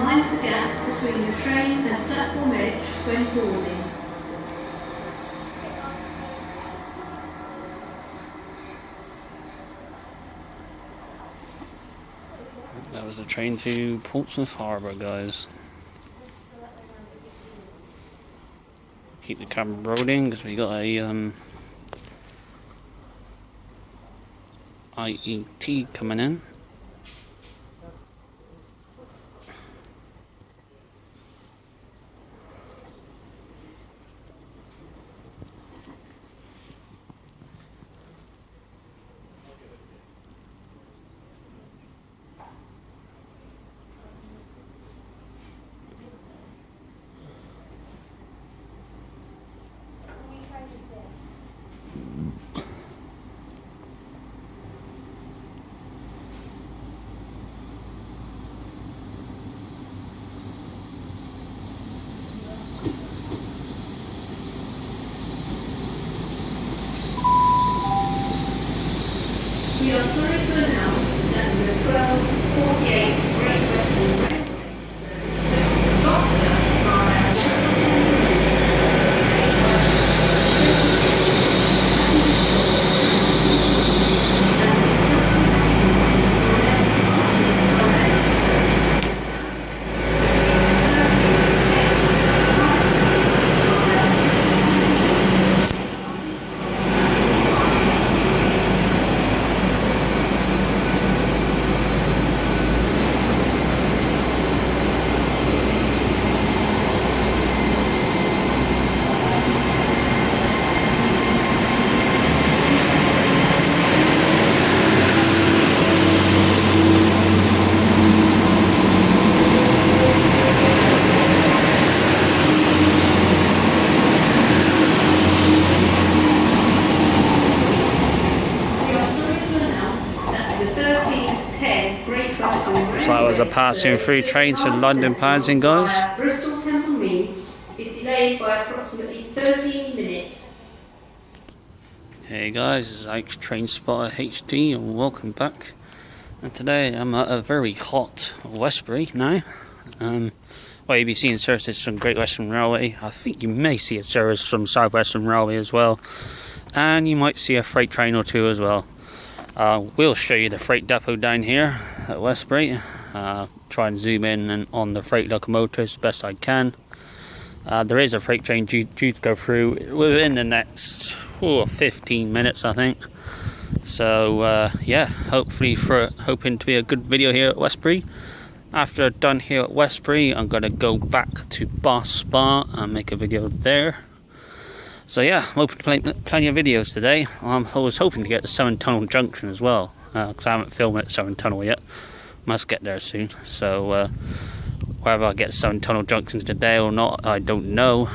mind the gap between the train and platform edge when boarding. That was the train to Portsmouth Harbour, guys. Keep the camera rolling because we got a IET coming in. We are sorry to announce that the 12:48 Great Western Railway service to Gloucester via So that was a passing through train to London Paddington, guys. Bristol Temple Meads is delayed by approximately 13 minutes. Hey guys, it's Ike's Train Spotter HD and welcome back. And today I'm at a very hot Westbury now. Well, you'll be seeing services from Great Western Railway. I think you may see a service from South Western Railway as well. And you might see a freight train or two as well. We'll show you the freight depot down here at Westbury. Try and zoom in and on the freight locomotives the best I can. There is a freight train due to go through within the next 15 minutes, I think. So yeah, hoping to be a good video here at Westbury. After done here at Westbury, I'm going to go back to Bath Spa and make a video there. So yeah, I'm hoping to play plenty of videos today. I was hoping to get to Severn Tunnel Junction as well, because I haven't filmed at Severn Tunnel yet. Must get there soon. So whether I get to Severn Tunnel Junction today or not, I don't know.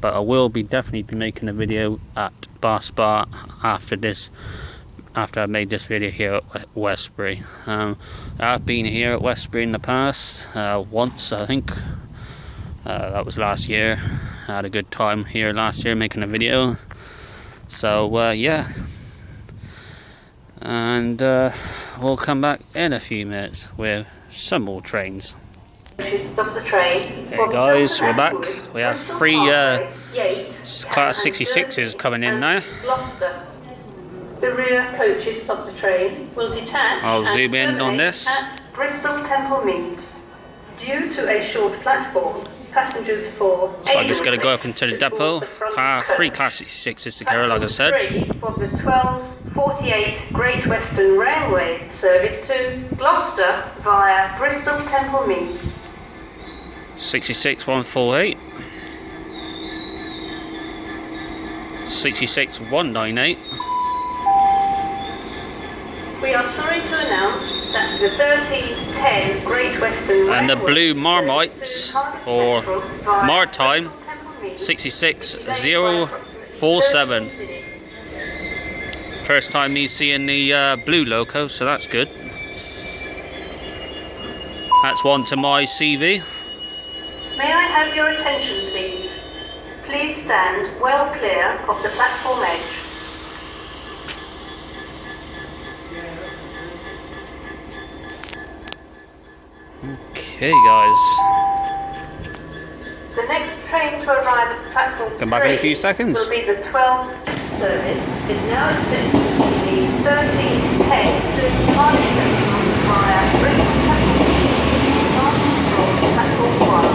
But I will definitely be making a video at Bath Spa after I made this video here at Westbury. I've been here at Westbury in the past, once I think. That was last year. I had a good time here last year making a video. So yeah, and we'll come back in a few minutes with some more trains. Hey guys, we're back. We have 3 Class 66s coming in now. The rear coaches of the train will detach. I'll zoom in on this. At Bristol Temple Meads. Due to a short platform, passengers for... So I'm just going to go up into the depot. 3 Class 66s to go, like I said. 3 of the 12:48 Great Western Railway service to Gloucester via Bristol Temple Meads. 66148. 66198. We are sorry to announce that the 1310 Great Western Railway And the blue Marmite, or Maritime, 66047. First time me seeing the blue loco, so that's good. That's one to my CV. May I have your attention, please? Please stand well clear of the platform edge. Okay. Okay, guys. The next train to arrive at platform Come back in a few 3 seconds. will be the 12 service. Is now expected to be the 13:10 to Cardiff Central via Bristol Temple, starting from platform 1.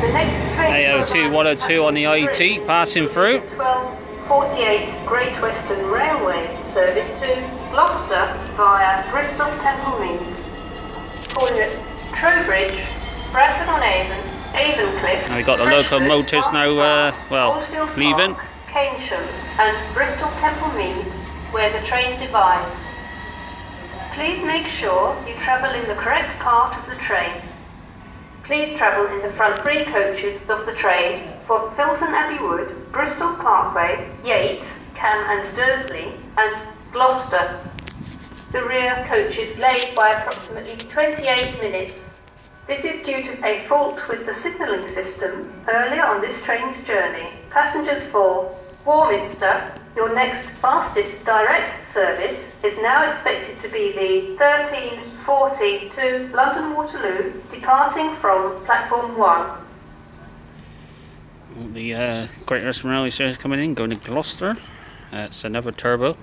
The next train AO2 102 on the IET passing through. 12:48 Great Western Railway service to Gloucester via Bristol Temple Meads. Calling at Trowbridge, Bradford-on-Avon, Avon-Cliff. Now we've got the locomotives now, Oldfield leaving. Park, Keynsham and Bristol Temple Meads, where the train divides. Please make sure you travel in the correct part of the train. Please travel in the front 3 coaches of the train for Filton Abbey Wood, Bristol Parkway, Yate, Cam and Dursley, and Gloucester. The rear coach is late by approximately 28 minutes. This is due to a fault with the signalling system earlier on this train's journey. Passengers for Warminster, your next fastest direct service, is now expected to be the 13:40 to London Waterloo, departing from platform 1. The Great Western Railway service coming in, going to Gloucester. It's another turbo.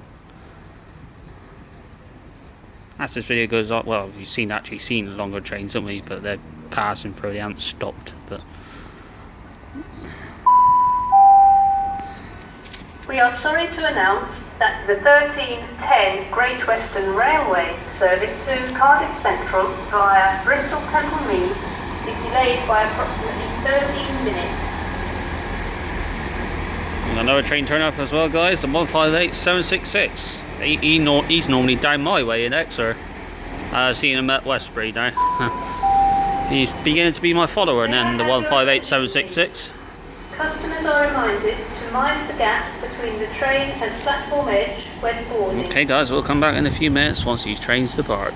As this video goes on, well, we've actually seen longer trains, haven't we? But they're passing through, they haven't stopped. But we are sorry to announce that the 13:10 Great Western Railway service to Cardiff Central via Bristol Temple Meads is delayed by approximately 13 minutes. we've got another train turn up as well, guys. The 158766. He's normally down my way in Exeter. I've seen him at Westbury now. He's beginning to be my follower then, the 158766. Customers are reminded to mind the gap between the train and platform edge when boarding. Okay guys, we'll come back in a few minutes once these trains depart.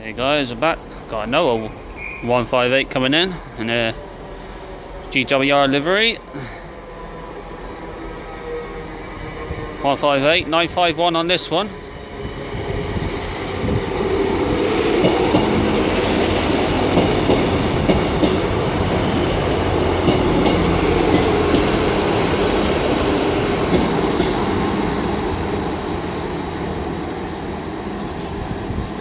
Hey guys, we're back. Got another 158 coming in a GWR livery. 158, 951 on this one.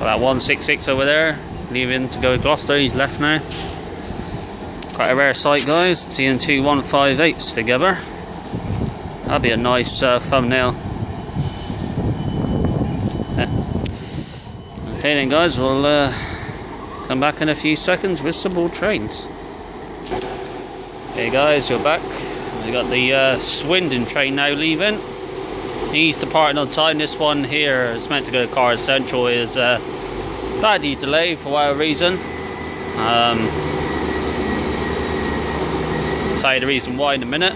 Got that 166 over there, leaving to go to Gloucester. He's left now. Quite a rare sight, guys, seeing two 158s together. That'd be a nice thumbnail. Okay then guys, we'll come back in a few seconds with some more trains. Okay guys, we're back. We've got the Swindon train now leaving. He's departing on time. This one here is meant to go to Cardiff Central, is badly delayed for whatever reason. I'll tell you the reason why in a minute.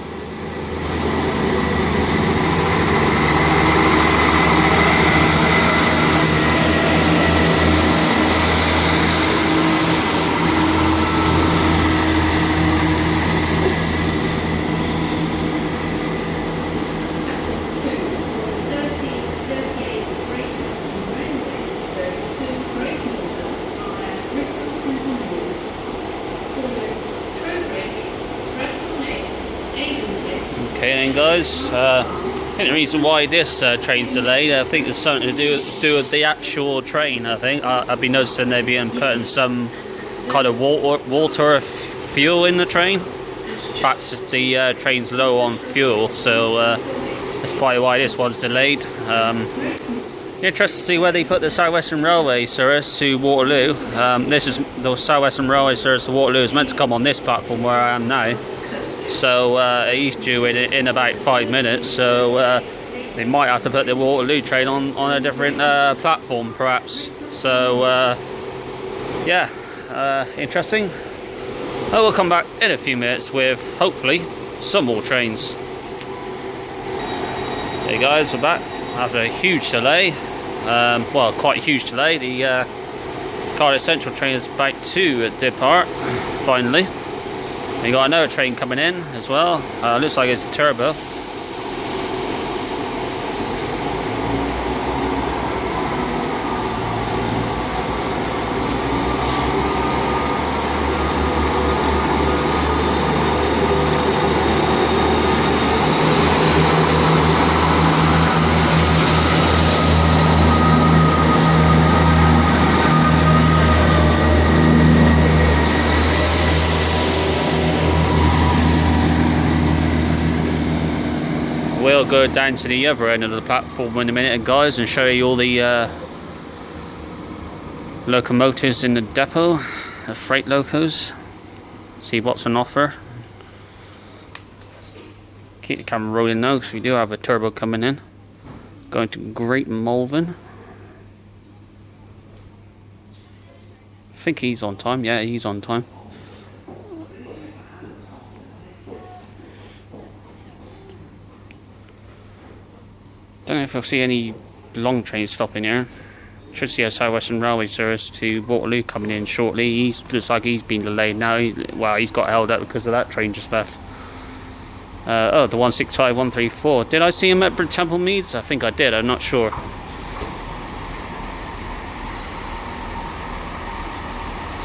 Okay then guys, I think the reason why this train's delayed, I think there's something to do with the actual train. I think I've been noticing they've been putting some kind of water or fuel in the train. Perhaps the train's low on fuel, so that's probably why this one's delayed. Interested to see where they put the South Western Railway service to Waterloo. This is the South Western Railway service to Waterloo is meant to come on this platform where I am now. So he's due in about 5 minutes, so they might have to put the Waterloo train on a different platform perhaps. So yeah, interesting. I will come back in a few minutes with hopefully some more trains. Hey guys, we're back after a huge delay. Well, quite a huge delay. The Cardiff Central train is about to depart finally. We got another train coming in as well. Looks like it's a turbo. We'll go down to the other end of the platform in a minute, guys, and show you all the locomotives in the depot, the freight locos. See what's on offer. Keep the camera rolling now because we do have a turbo coming in. Going to Great Malvern. I think he's on time. Yeah, he's on time. Don't know if I'll see any long trains stopping here. Should see a South Western Railway service to Waterloo coming in shortly. Looks like he's been delayed now. He's got held up because of that train just left. Oh, the 165134. Did I see him at Temple Meads? I think I did. I'm not sure.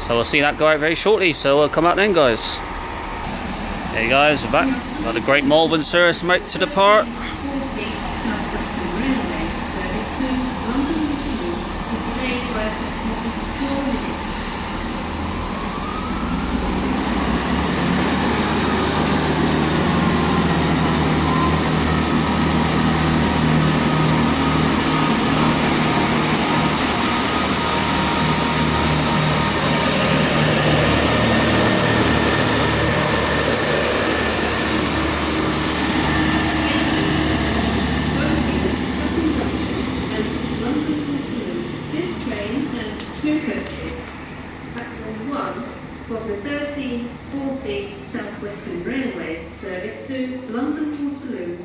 So we'll see that go out very shortly. So we'll come out then, guys. Hey guys, we're back. Got the Great Malvern service about to depart. Two coaches. Platform 1 for the 1340 South Western Railway service to London Waterloo.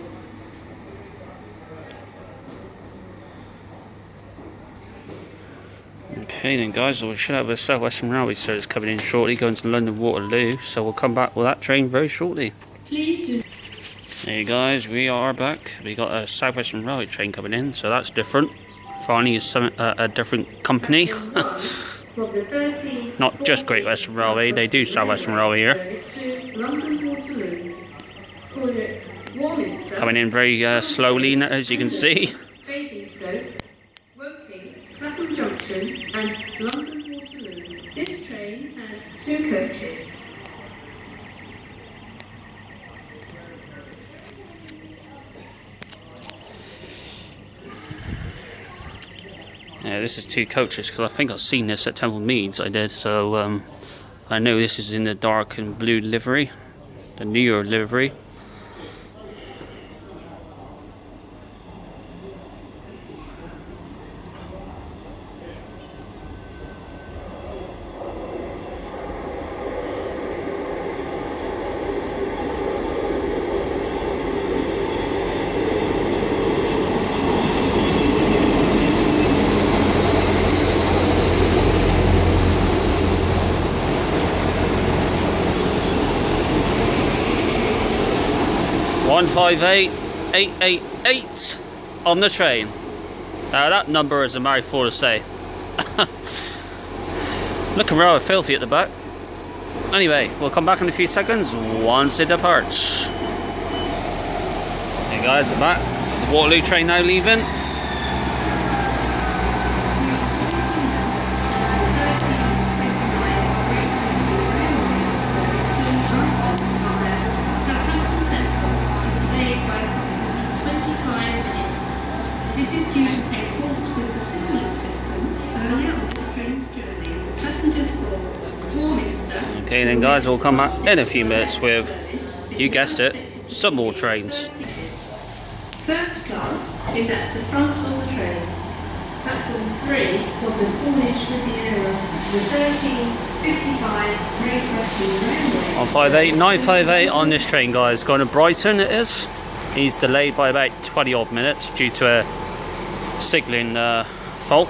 Okay then, guys, we should have a South Western Railway service coming in shortly, going to London Waterloo, so we'll come back with that train very shortly. Please do. Hey guys, we are back. We got a South Western Railway train coming in, so that's different. Finally, a different company. Not just Great Western Railway, they do South Western Railway here. Coming in very slowly, as you can see. Junction and London Waterloo. This train has two coaches. Yeah, this is two coaches because I think I've seen this at Temple Meads. I did, so I know this is in the dark and blue livery, the New Year livery. One 58888 on the train. Now that number is a mouthful to say. Looking rather filthy at the back. Anyway, we'll come back in a few seconds once it departs. Hey guys, we're back. The Waterloo train now leaving. This is due to a fault with the signaling system earlier on this train's journey. Passengers for Warminster. Okay then guys, we'll come back in a few minutes with, you guessed it, some more trains. First class is at the front of the train. Platform 3 of the Cornish Riviera, the 1355 Great Western Railway. On 58958 on this train, guys, going to Brighton it is. He's delayed by about 20 odd minutes due to a signalling fault.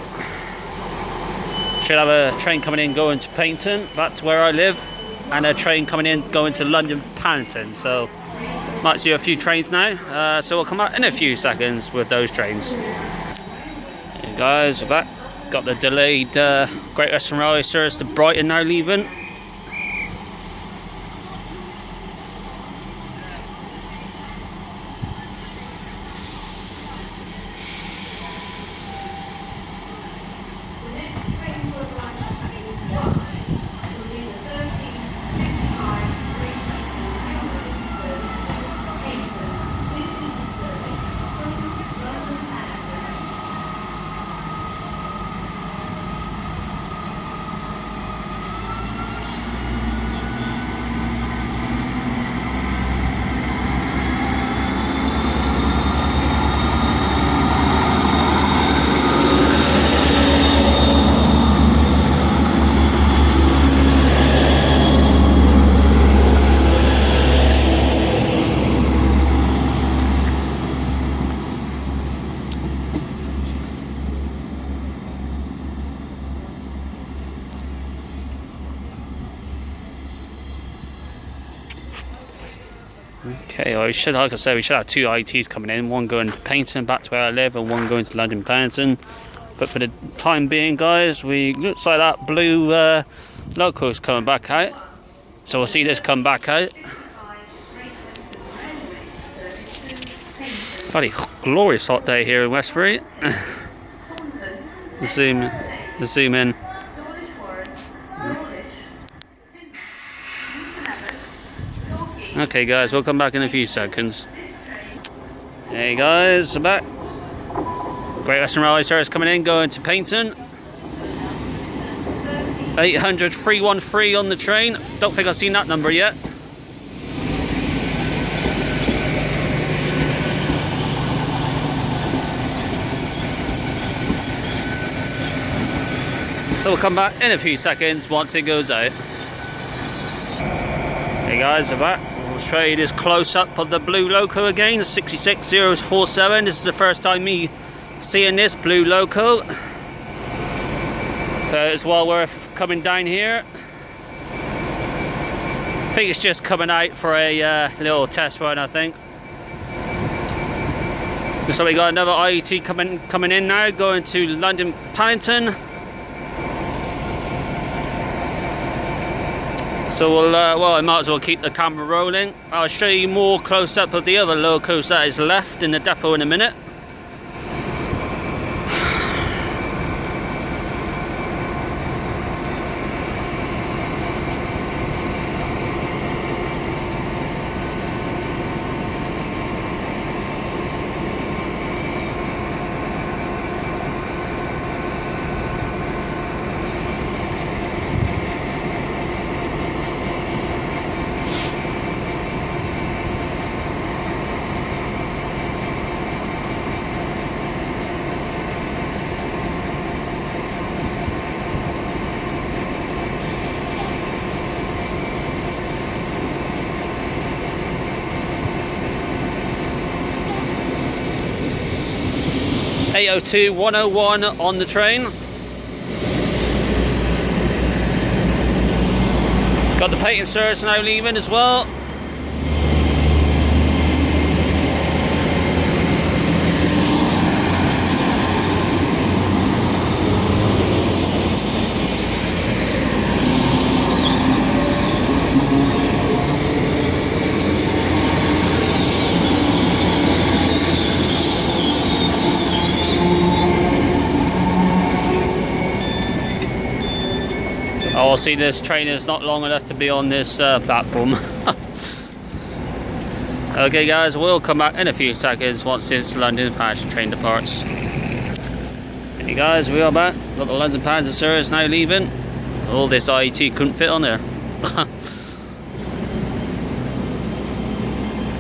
Should have a train coming in going to Paynton, back to where I live. and a train coming in going to London Paddington. So might see a few trains now. So we'll come out in a few seconds with those trains. Hey guys, we're back. Got the delayed Great Western Railway service to Brighton now leaving. Okay, well, like I said, we should have two ITs coming in, one going to Paynton back to where I live and one going to London Paddington. But for the time being, guys, looks like that blue loco's coming back out, so we'll see this come back out. Bloody glorious hot day here in Westbury. zoom in. Okay guys, we'll come back in a few seconds. Hey guys, we're back. Great Western Railway service coming in, going to Paynton. 800 313 on the train. Don't think I've seen that number yet. So we'll come back in a few seconds once it goes out. Hey guys, we're back. We'll show you this close-up of the blue loco again, the 66047. This is the first time me seeing this blue loco. It's well worth coming down here. I think it's just coming out for a little test run, I think. So we got another IET coming in now, going to London Paddington. So well, I might as well keep the camera rolling. I'll show you more close-up of the other locos that is left in the depot in a minute. (802 101) on the train. Got the Paynton service now leaving as well. Oh, see, this train is not long enough to be on this platform. Okay guys, we'll come back in a few seconds once this London Paddington train departs. Hey guys, we are back. Got the London Paddington service now leaving. All this IET couldn't fit on there.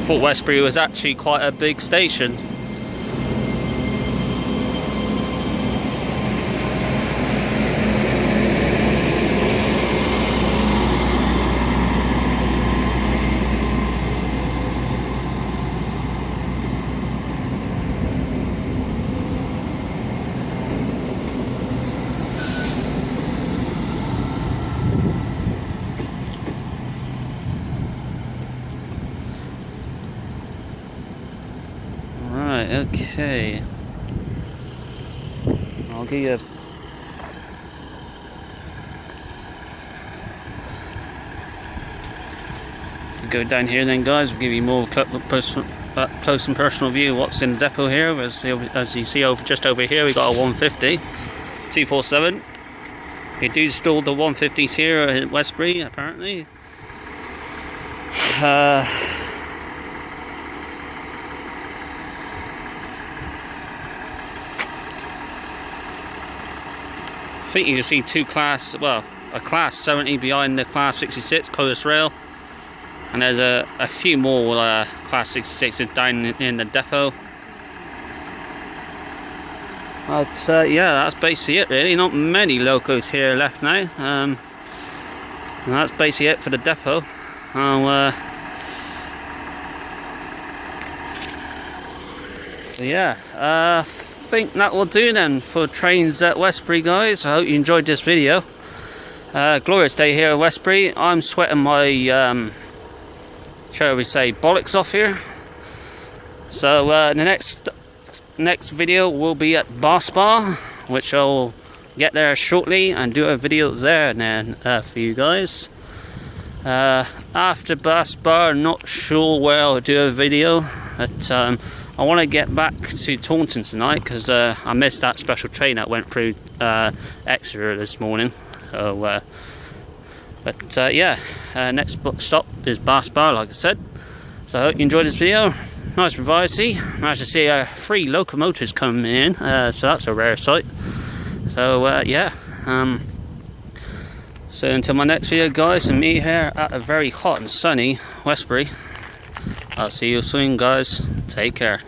Thought Westbury was actually quite a big station. Right, okay. I'll give you go down here then, guys. We'll give you more close and personal view of what's in the depot here. As you see just over here, we got a 150 247. We do install the 150s here at Westbury apparently. I think you can see a class 70 behind the class 66 closest rail, and there's a few more class 66s down in the depot. But yeah, that's basically it really. Not many locos here left now. And that's basically it for the depot. So yeah, I think that will do then for trains at Westbury, guys. I hope you enjoyed this video. Glorious day here at Westbury. I'm sweating my shall we say bollocks off here. So the next video will be at Bar, which I'll get there shortly and do a video there then for you guys. After Bar, not sure where I'll do a video, but I want to get back to Taunton tonight because I missed that special train that went through Exeter this morning. So, but yeah, next stop is Bar, like I said. So I hope you enjoyed this video. Nice variety. Managed to see 3 locomotives coming in, so that's a rare sight. So yeah, so until my next video, guys, and me here at a very hot and sunny Westbury. I'll see you soon, guys. Take care.